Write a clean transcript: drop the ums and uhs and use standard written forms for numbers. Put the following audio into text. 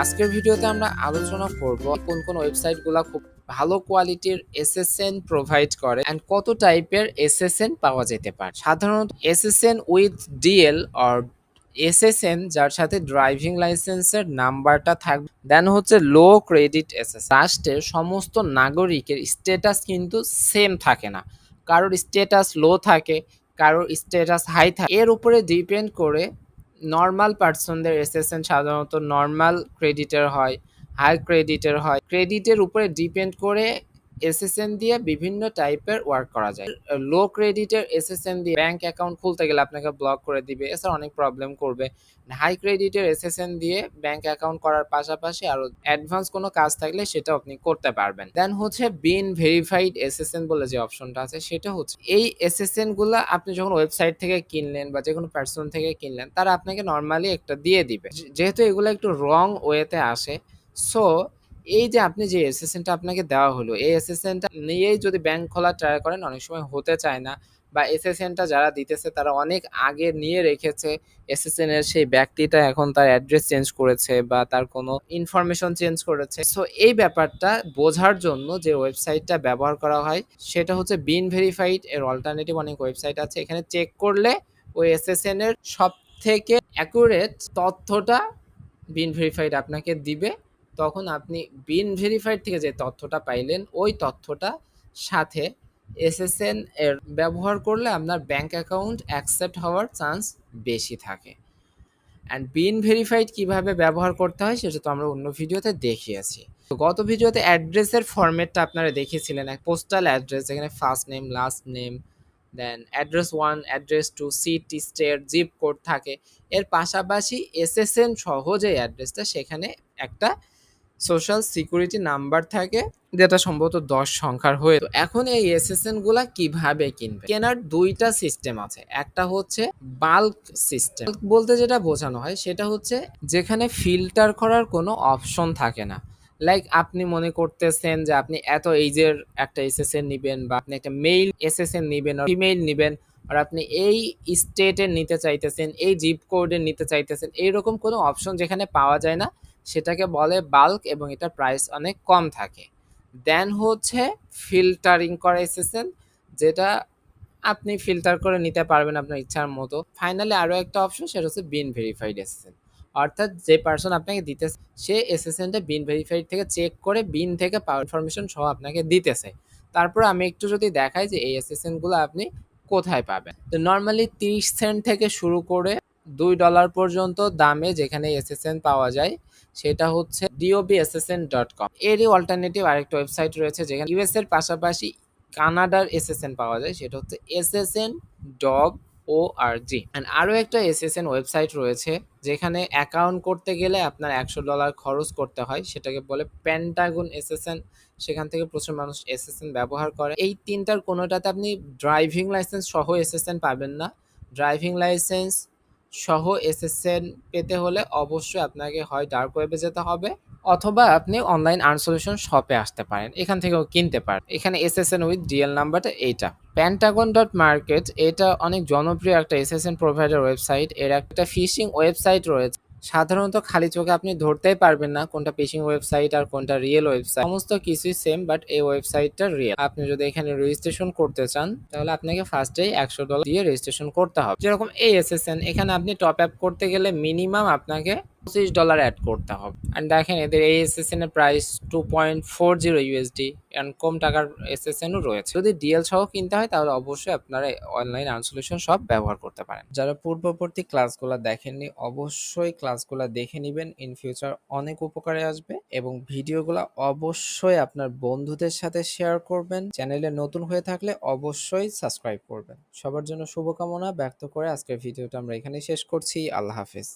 আজকের ভিডিওতে আমরা আলোচনা করব কোন কোন ওয়েবসাইটগুলো খুব ভালো কোয়ালিটির এসএসএন প্রোভাইড করে এন্ড কত টাইপের এসএসএন পাওয়া যেতে পারে। সাধারণত SSN with DL or SSN যার সাথে ড্রাইভিং লাইসেন্সের নাম্বারটা থাকবে, দেন হচ্ছে লো ক্রেডিট এসএসএন। রাষ্ট্রের সমস্ত নাগরিকের স্ট্যাটাস কিন্তু সেম থাকে না, কারোর স্ট্যাটাস লো থাকে, কারোর স্ট্যাটাস হাই থাকে। এর উপরে ডিপেন্ড করে নর্মাল পার্সনদের এসএসএন সাধারণত নর্মাল ক্রেডিটের হয়, হাই ক্রেডিটের হয়। ক্রেডিটের উপরে ডিপেন্ড করে এসএসএন দিয়ে বিভিন্ন টাইপের ওয়ার্ক করা যায়। লো ক্রেডিটের এসএসএন দিয়ে ব্যাংক অ্যাকাউন্ট খুলতে গেলে আপনাকে ব্লক করে দিবে, এছাড়া অনেক প্রবলেম করবে। হাই ক্রেডিটের এসএসএন দিয়ে ব্যাংক অ্যাকাউন্ট করার পাশাপাশি আরো অ্যাডভান্স কোনো কাজ থাকলে সেটা আপনি করতে পারবেন। দেন হচ্ছে বিন ভেরিফাইড এসএসএন বলে যে অপশনটা আছে, সেটা হচ্ছে এই এসএসএন গুলা আপনি যখন ওয়েবসাইট থেকে কিনলেন বা যে কোনো পার্সন থেকে কিনলেন, তারা আপনাকে নর্মালি একটা দিয়ে দিবে। যেহেতু এগুলো একটু রং ওয়েতে আসে, সো এই যে আপনি যে এসএসএনটা আপনাকে দেওয়া হলো, এই এসএসএনটা নিয়েই যদি ব্যাংক খোলা ট্রাই করেন, অনেক সময় হতে চায় না, বা এসএসএনটা যারা দিতেছে তারা অনেক আগে নিয়ে রেখেছে। এসএসএন এর সেই ব্যক্তিটা এখন তার অ্যাড্রেস চেঞ্জ করেছে বা তার কোনো ইনফরমেশন চেঞ্জ করেছে। সো এই ব্যাপারটা বোঝার জন্য যে ওয়েবসাইটটা ব্যবহার করা হয় সেটা হচ্ছে বিন ভেরিফাইড। এর অল্টারনেটিভ অনেক ওয়েবসাইট আছে, এখানে চেক করলে ওই এসএসএন এর সব থেকে অ্যাকুরেট তথ্যটা বিন ভেরিফাইড আপনাকে দিবে। তখন আপনি বিন ভেরিফাইড থেকে যে তথ্যটা পাইলেন, ওই তথ্যটা সাথে এসএসএন এর ব্যবহার করলে আপনার ব্যাংক অ্যাকাউন্ট অ্যাকসেপ্ট হওয়ার চান্স বেশি থাকে। অ্যান্ড বিন ভেরিফাইড কিভাবে ব্যবহার করতে হয় সেটা তো আমরা অন্য ভিডিওতে দেখিয়েছি। তো গত ভিডিওতে অ্যাড্রেসের ফরম্যাটটা আপনারা দেখিয়েছিলেন, এক পোস্টাল অ্যাড্রেস যেখানে first name, last name, then address 1, address 2, city, state, zip code থাকে। এর পাশাপাশি এসএসএন সহ যে অ্যাড্রেসটা, সেখানে একটা সোশ্যাল সিকিউরিটি নাম্বার থাকে, যেটা সম্ভবত 10 সংখ্যার হয়ে। তো এখন এই এসএসএন গুলা কিভাবে কিনবে? কেনার দুইটা সিস্টেম আছে। একটা হচ্ছে বাল্ক সিস্টেম। বলতে যেটা বোঝানো হয় সেটা হচ্ছে যেখানে ফিল্টার করার কোনো অপশন থাকে না। লাইক আপনি মনে করতেছেন যে আপনি এত এইজের একটা এসএসএন নিবেন, বা আপনি একটা মেইল এসএসএন নিবেন, আর ফিমেইল নিবেন, আর আপনি এই স্টেটের নিতে চাইতেছেন, এই জিপ কোডের নিতে চাইতেছেন, এইরকম কোনো অপশন যেখানে পাওয়া যায় না সেটাকে বলে বাল্ক, এবং এটার প্রাইস অনেক কম থাকে। দেন হচ্ছে ফিল্টারিং করা এসএসএন, যেটা আপনি ফিল্টার করে নিতে পারবেন আপনার ইচ্ছার মতো। ফাইনালি আরও একটা অপশন, সেটা হচ্ছে বিন ভেরিফাইড এসএসএন, অর্থাৎ যে পার্সন আপনাকে দিতেছে সে এসএসএনটা বিন ভেরিফাইড থেকে চেক করে বিন থেকে পাওয়ার ইনফরমেশন সহ আপনাকে দিতেছে। তারপর আমি একটু যদি দেখাই যে এই এসএসএনগুলো আপনি কোথায় পাবেন। তো নর্মালি 30 সেন্ট থেকে শুরু করে $2 পর্যন্ত দামে যেখানে এসএসএন পাওয়া যায় সেটা হচ্ছে dobssn.com। এরই অল্টারনেটিভ আরেকটা ওয়েবসাইট রয়েছে যেখানে ইউএস এর পাশাপাশি কানাডার এসএসএন পাওয়া যায়, সেটা হচ্ছে ssn.org। অ্যান্ড আরও একটা এসএসএন ওয়েবসাইট রয়েছে যেখানে অ্যাকাউন্ট করতে গেলে আপনার $100 খরচ করতে হয়, সেটাকে বলে পেন্টাগন এসএসএন। সেখান থেকে প্রচুর মানুষ এসএসএন ব্যবহার করে। এই তিনটার কোনোটাতে আপনি ড্রাইভিং লাইসেন্স সহ এসএসএন পাবেন না। ড্রাইভিং লাইসেন্স সহ এসএসএন পেতে হলে অবশ্যই আপনাকে হয় ডার্ক ওয়েবে যেতে হবে, অথবা আপনি অনলাইন আর্ন সলিউশন শপে আসতে পারেন, এখান থেকেও কিনতে পারেন। এখানে এসএসএন উইথ ডিএল নাম্বারটা এইটা। pentagon.market এটা অনেক জনপ্রিয় একটা এসএসএন প্রোভাইডার ওয়েবসাইট। এর একটা ফিশিং ওয়েবসাইট রয়েছে। সাধারণত খালি চোখে আপনি ধরতেই পারবেন না কোনটা ফিশিং ওয়েবসাইট আর কোনটা রিয়েল ওয়েবসাইট। সমস্ত কিছুই সেম, বাট এই ওয়েবসাইটটা রিয়েল। আপনি যদি এখানে রেজিস্ট্রেশন করতে চান তাহলে আপনাকে ফার্স্টেই $100 দিয়ে রেজিস্ট্রেশন করতে হবে। যেরকম এই এসএসএন, এখানে আপনি টপ আপ করতে গেলে মিনিমাম আপনাকে $25 অ্যাড করতে হবে। অ্যান্ড দেখেন এদের এই এসএসএন এর প্রাইস 2.40 ইউএসডি, এন্ড কম টাকার এসএসএনও রয়েছে। যদি ডিএল সহ কিনতে হয় তাহলে অবশ্যই আপনারা অনলাইন আর্ন সলিউশন সব ব্যবহার করতে পারেন। যারা পূর্ববর্তী ক্লাসগুলো দেখেননি অবশ্যই ক্লাসগুলো দেখে নেবেন, ইন ফিউচার অনেক উপকারে আসবে। এবং ভিডিওগুলো অবশ্যই আপনার বন্ধুদের সাথে শেয়ার করবেন। চ্যানেলে নতুন হয়ে থাকলে অবশ্যই সাবস্ক্রাইব করবেন। সবার জন্য শুভকামনা ব্যক্ত করে আজকের ভিডিওটা আমরা এখানেই শেষ করছি। আল্লাহ হাফেজ।